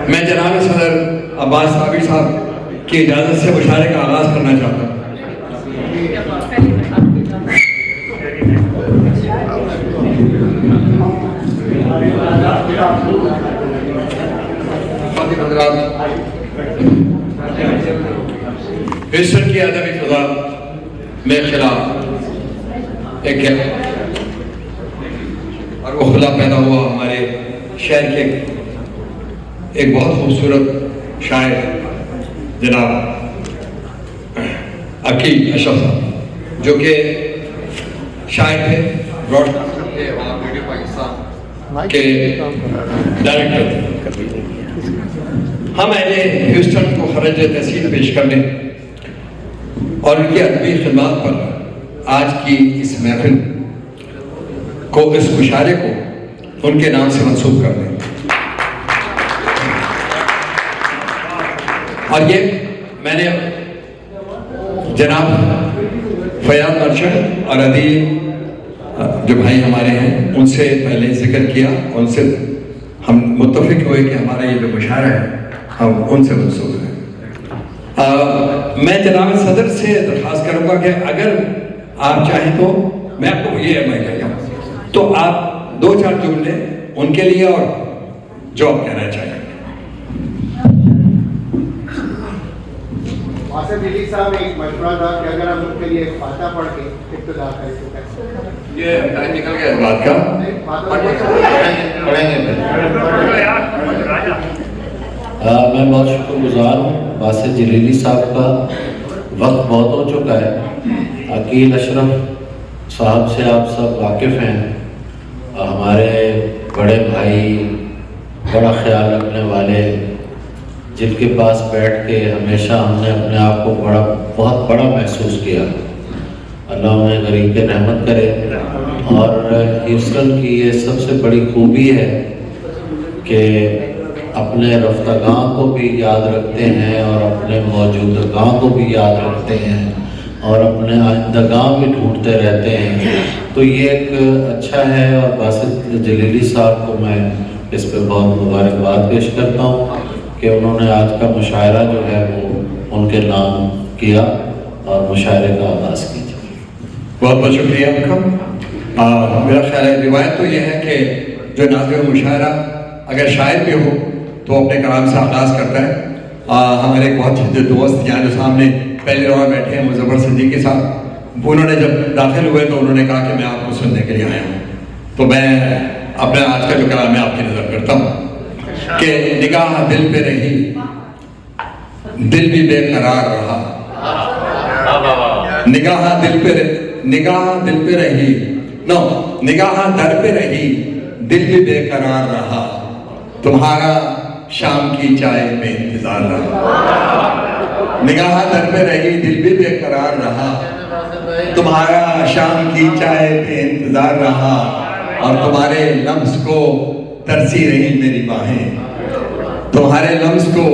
میں جناب صدر عباس صابری صاحب کی اجازت سے مشاعرے کا آغاز کرنا چاہتا ہوں۔ ہیوسٹن کی ادبی فضا میں خلاف ایک ہے اور وہ خلا پیدا ہوا ہمارے شہر کے ایک بہت خوبصورت شاعر جناب عقیل اشرف صاحب، جو کہ شاعر تھے، براڈ کاسٹر تھے اور ریڈیو پاکستان کے ڈائریکٹر تھے۔ ہم اہل ہیوسٹن کو خراج تحسین پیش کرنے اور ان کی ادبی خدمات پر آج کی اس محفل کو، اس مشاعرے کو ان کے نام سے منسوب کر دیں۔ اور یہ میں نے جناب فیاض مرچنٹ اور ادیب جو بھائی ہمارے ہیں ان سے پہلے ذکر کیا، ان سے ہم متفق ہوئے کہ ہمارا یہ جو مشاعرہ ہے ہم ان سے منسوب ہیں۔ میں جناب صدر سے درخواست کروں گا کہ اگر آپ چاہیں تو میں آپ کو یہ میں کہتا ہوں تو آپ دو چار جملے ان کے لیے اور جو آپ کہنا چاہیں۔ آصف جلیلی صاحب ایک مشورہ تھا کہ اگر ہم ان کے لیے ایک فاتحہ پڑھ کے ابتدا کریں تو کیسے؟ یہ ٹائم نکل گیا اس بات کا، پڑھیں گے۔ میں بہت شکر گزار ہوں باسط جلیلی صاحب کا۔ وقت بہت ہو چکا ہے۔ عقیل اشرف صاحب سے آپ سب واقف ہیں، ہمارے بڑے بھائی، بڑا خیال رکھنے والے، جن کے پاس بیٹھ کے ہمیشہ ہم نے اپنے آپ کو بہت بڑا محسوس کیا۔ اللہ انہیں غریق رحمت کرے۔ اور ہیوسٹن کی یہ سب سے بڑی خوبی ہے کہ اپنے رفتگاں کو بھی یاد رکھتے ہیں اور اپنے موجودگاں کو بھی یاد رکھتے ہیں اور اپنے آئندگاں بھی ڈھونڈتے رہتے ہیں۔ تو یہ ایک اچھا ہے، اور باسط جلیلی صاحب کو میں اس پہ بہت مبارکباد پیش کرتا ہوں کہ انہوں نے آج کا مشاعرہ جو ہے وہ ان کے نام کیا اور مشاعرے کا آغاز کیا۔ بہت بہت شکریہ آپ کا۔ میرا خیال ہے روایت تو یہ ہے کہ جو ناظر مشاعرہ اگر شاعر بھی ہو تو اپنے کلام سے آغاز کرتا ہے۔ ہمارے ایک بہت چھوٹے دوست یہاں جو سامنے پہلی رو میں بیٹھے ہیں مظفر صدیقی صاحب، انہوں نے جب داخل ہوئے تو انہوں نے کہا کہ میں آپ کو سننے کے لیے آیا ہوں۔ تو میں اپنا آج کا جو کلام ہے آپ کی نظر کرتا ہوں کہ نگاہ دل پہ رہی، دل بھی بے قرار رہا، نگاہ دل پہ رہی، نگاہ در پہ رہی، دل بھی بے قرار رہا، تمہارا شام کی چائے میں انتظار رہا۔ نگاہ در پہ رہی، دل بھی بے قرار رہا، تمہارا شام کی چائے میں انتظار رہا، اور تمہارے لمس کو ترسی رہی میری باہیں، تمہارے لمس کو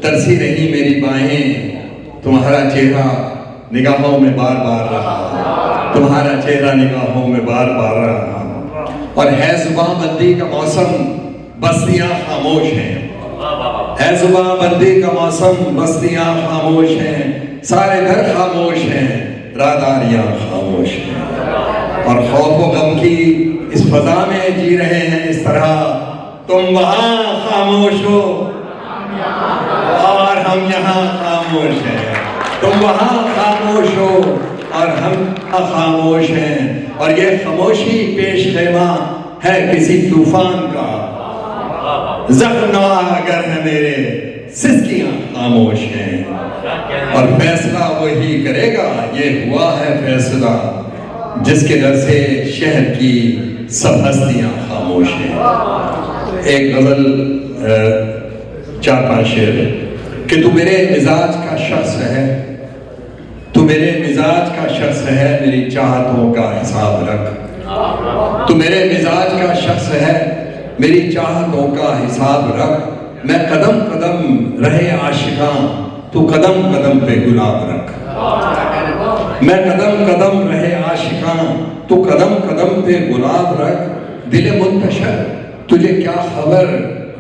ترسی رہی میری باہیں، تمہارا چہرہ نگاہوں میں بار بار رہا، تمہارا چہرہ نگاہوں میں بار بار رہا۔ اور ہے زباں بندی کا موسم، بستیاں خاموش ہیں، ہے زباں بندی کا موسم، بستیاں خاموش ہیں، سارے در خاموش ہیں، راداریاں خاموش ہیں، اور خوف و غم کی اس فضا میں جی رہے ہیں اس طرح، تم وہاں خاموش ہو اور ہم یہاں خاموش ہیں، تم وہاں خاموش ہو اور ہم خاموش ہیں، اور یہ خاموشی پیش خیمہ ہے کسی طوفان کا، زخم نوا اگر ہے میرے سسکیاں خاموش ہیں، اور فیصلہ وہی کرے گا، یہ ہوا ہے فیصلہ جس کے در سے شہر کی سب ہستیاں خاموش ہیں۔ ایک غزل 4-5 شعر کہ تو میرے مزاج کا شخص ہے، تو میرے مزاج کا شخص ہے، میری چاہتوں کا حساب رکھ۔ تو میرے مزاج کا شخص ہے، میری چاہتوں کا حساب رکھ۔ میں قدم قدم رہے عاشقاں، تو قدم قدم پہ گلاب رکھ۔ میں قدم قدم رہے عاشقاں، تو قدم قدم پہ گلاب رکھ۔ دل منتشر تجھے کیا خبر،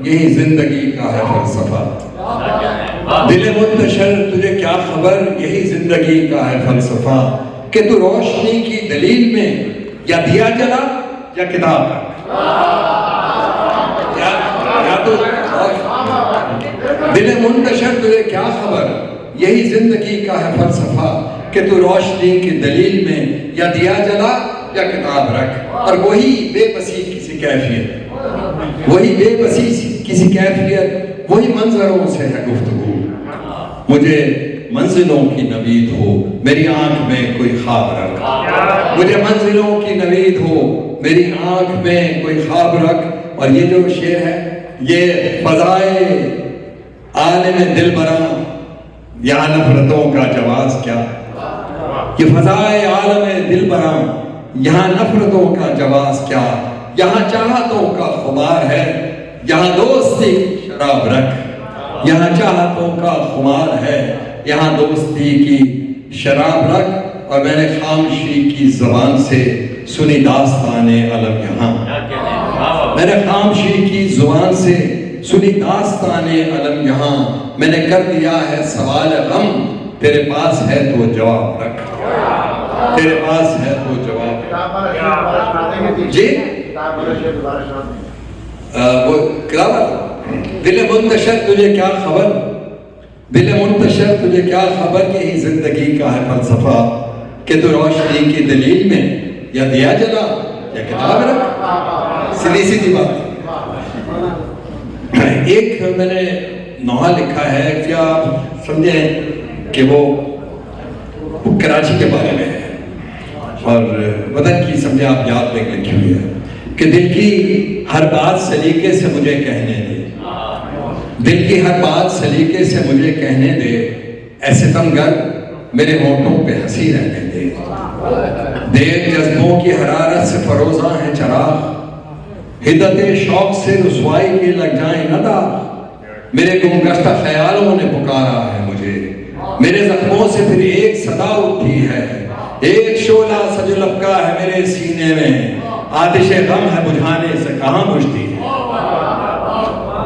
یہی زندگی کا ہے فلسفہ۔ دل منتشر تجھے کیا خبر، یہی زندگی کا ہے فلسفہ، کہ تو روشنی کی دلیل میں یا دیا جلا یا کتاب رکھ۔ یا تو دل منتشر تجھے کیا خبر، یہی زندگی کا ہے فلسفہ، کہ تو روشنی کی دلیل میں یا دیا جلا یا کتاب رکھ۔ اور وہی بے بسی کسی کیفیت، وہی بے بسی کسی کیفیت، وہی منظروں سے ہے گفتگو۔ مجھے منزلوں کی نوید ہو، میری آنکھ میں کوئی خواب رکھ۔ مجھے منزلوں کی نوید ہو، میری آنکھ میں کوئی خواب رکھ۔ اور یہ جو شعر ہے یہ فضائے عالم دل براں، یہاں نفرتوں کا جواز کیا۔ یہ فضائے عالم دل براں، یہاں نفرتوں کا جواز کیا۔ یہاں چاہتوں کا خمار ہے، یہاں دوستی کی شراب رکھ۔ یہاں چاہتوں کا خمار ہے، یہاں دوستی کی شراب رکھ۔ اور میں نے خاموشی کی زبان سے سنی داستان علم یہاں، میں نے خاموشی کی زبان سے سنی داستان علم یہاں۔ میں نے کر دیا ہے سوال غم، تیرے پاس ہے تو جواب رکھ۔ تیرے پاس ہے تو جواب رکھ۔ جی وہ کتاب دل منتشر تجھے کیا خبر، دل منتشر تجھے کیا خبر، یہی زندگی کا ہے فلسفہ، کہ تو روشنی کی دلیل میں یا دیا جلا یا کتاب رکھ۔ سیدھی سیدھی بات۔ ایک میں نے نوحہ لکھا ہے، کیا آپ سمجھیں کہ وہ کراچی کے بارے میں ہے، اور وطن کی سمجھے آپ یاد میں لکھی ہوئی ہے کہ دل کی ہر بات سلیقے سے مجھے کہنے دے، دل کی ہر بات سلیقے سے مجھے کہنے دے، اے ستمگر میرے ہونٹوں پہ ہنسی رہنے دے۔ دیکھ جذبوں کی حرارت سے فروزاں ہے چراغ، حدت شوق سے رسوائی کے لگ جائیں نہ داغ۔ میرے گمگشتہ خیالوں نے پکارا ہے مجھے، میرے زخموں سے پھر ایک صدا اٹھی ہے، ایک شعلہ سا جو لپکا ہے میرے سینے میں، آتش غم ہے بجھانے سے کہاں بجھتی ہے۔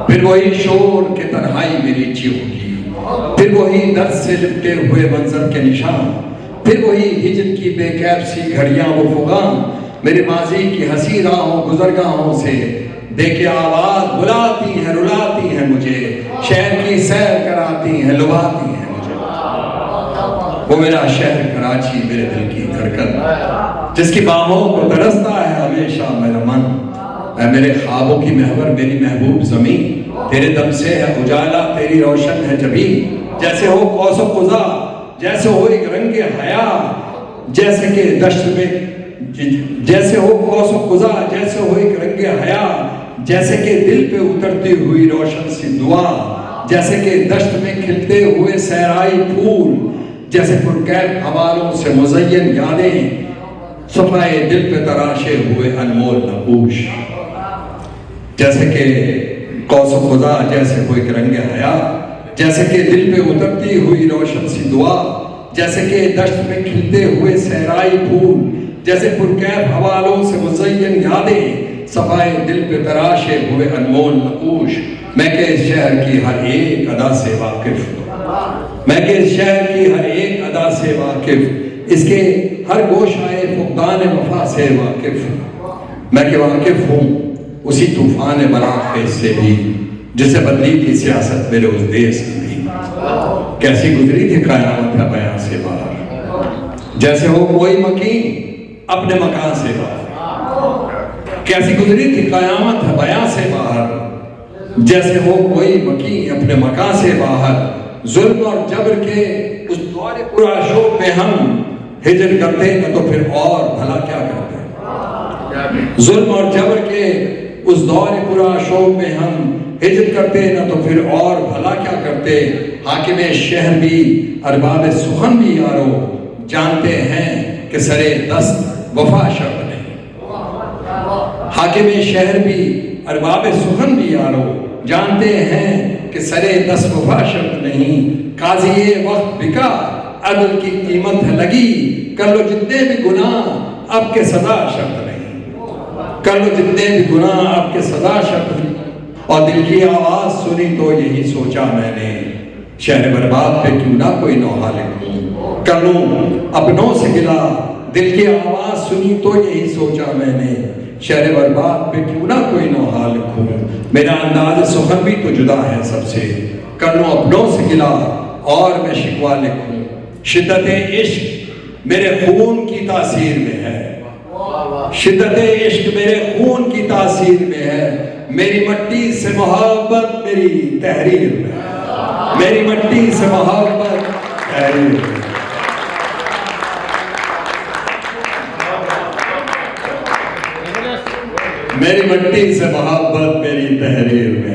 پھر وہی شور کے تنہائی میری چیخ کی، پھر وہی درد سے لپٹے ہوئے منظر کے نشان، پھر وہی ہجر کی بے کیف سی گھڑیاں وہ فغان، میرے ماضی کی ہنسی راہوں گزرگاہوں سے دے کے آواز بلاتی ہیں، رلاتی ہیں مجھے، شہر کی سیر کراتی ہیں، لبھاتی ہیں مجھے۔ وہ میرا شہر کراچی میرے دل کی دھڑکن، جس کی باہوں کو ترستا ہے ہمیشہ میرا من۔ اے میرے خوابوں کی محور میری محبوب زمین، تیرے دم سے ہے اجالا تیری روشن ہے جبین۔ جیسے ہو قوس و قزح، جیسے ہو ایک رنگ حیا، جیسے کہ دشت میں جیسے ہو قوس و قزح، جیسے ہو ایک رنگ حیا، جیسے کہ دل پہ اترتی ہوئی روشن سی دعا، جیسے کہ دشت میں کھلتے ہوئے صحرائی پھول، جیسے پرکیف حوالوں سے مزین یادیں، صفائے دل پہ تراشے ہوئے انمول نقوش۔ جیسے کہ قوس و قزح، جیسے ہو ایک رنگ حیا، جیسے کہ دل پہ اترتی ہوئی روشن سی دعا، جیسے کہ دشت میں کھلتے ہوئے صحرائی پھول، جیسے پرکیف حوالوں سے مزین یادیں، صفائے دل پہ تراشے ہوئے انمول نقوش۔ میں کہ اس شہر کی ہر ایک ادا سے واقف ہوں، میں کہ اس شہر کی ہر ایک ادا سے واقف، اس کے ہر گوشائے فقدان وفا سے واقف ہوں۔ میں کہ واقف ہوں اسی طوفان براخیز سے بھی، جسے بدلی تھی سیاست میرے اس دیس کی بھی۔ کیسی گزری تھی قیامت ہے بیاں سے باہر، جیسے ہو کوئی مکین اپنے مکان سے باہر۔ کیسی گزری تھی قیامت ہے بیاں سے باہر، جیسے ہو کوئی مکی اپنے مکان سے باہر، ظلم اور جبر کے اس دور پرآشوب میں ہم ہجر کرتے نہ تو پھر اور بھلا کیا کرتے۔ ظلم اور جبر کے اس دور پرآشوب میں ہم ہجر کرتے نہ تو پھر اور بھلا کیا کرتے۔ حاکم شہر بھی ارباب سخن بھی یارو، جانتے ہیں کہ سرے دست وفا شرط نہیں۔ حاکم شہر بھی ارباب سخن بھی یارو، جانتے ہیں کہ سرے دست وفا شرط نہیں۔ قاضی وقت بکا، عدل کی قیمت ہے لگی، کر لو جتنے بھی گناہ اب کے سزا شرط نہیں۔ کر لو جتنے بھی گناہ اب کے سزا شرط نہیں۔ اور دل کی آواز سنی تو یہی سوچا میں نے، شہر برباد پہ کیوں نہ کوئی نوحہ لکھوں۔ کر لوں اپنوں سے گلا، دل کی آواز سنی تو یہی سوچا میں نے، شہر برباد پہ کیوں نہ کوئی نوحہ لکھوں۔ میرا انداز سخن بھی تو جدا ہے سب سے، کر لوں اپنوں سے گلا اور میں شکوہ لکھوں۔ شدت عشق میرے خون کی تاثیر میں ہے، شدت عشق میرے خون کی تاثیر میں ہے، میری مٹی سے محبت میری تحریر میں ہے، میری مٹی سے محبت تحریر میں ہے۔ میری مٹی سے محبت میری تحریر میں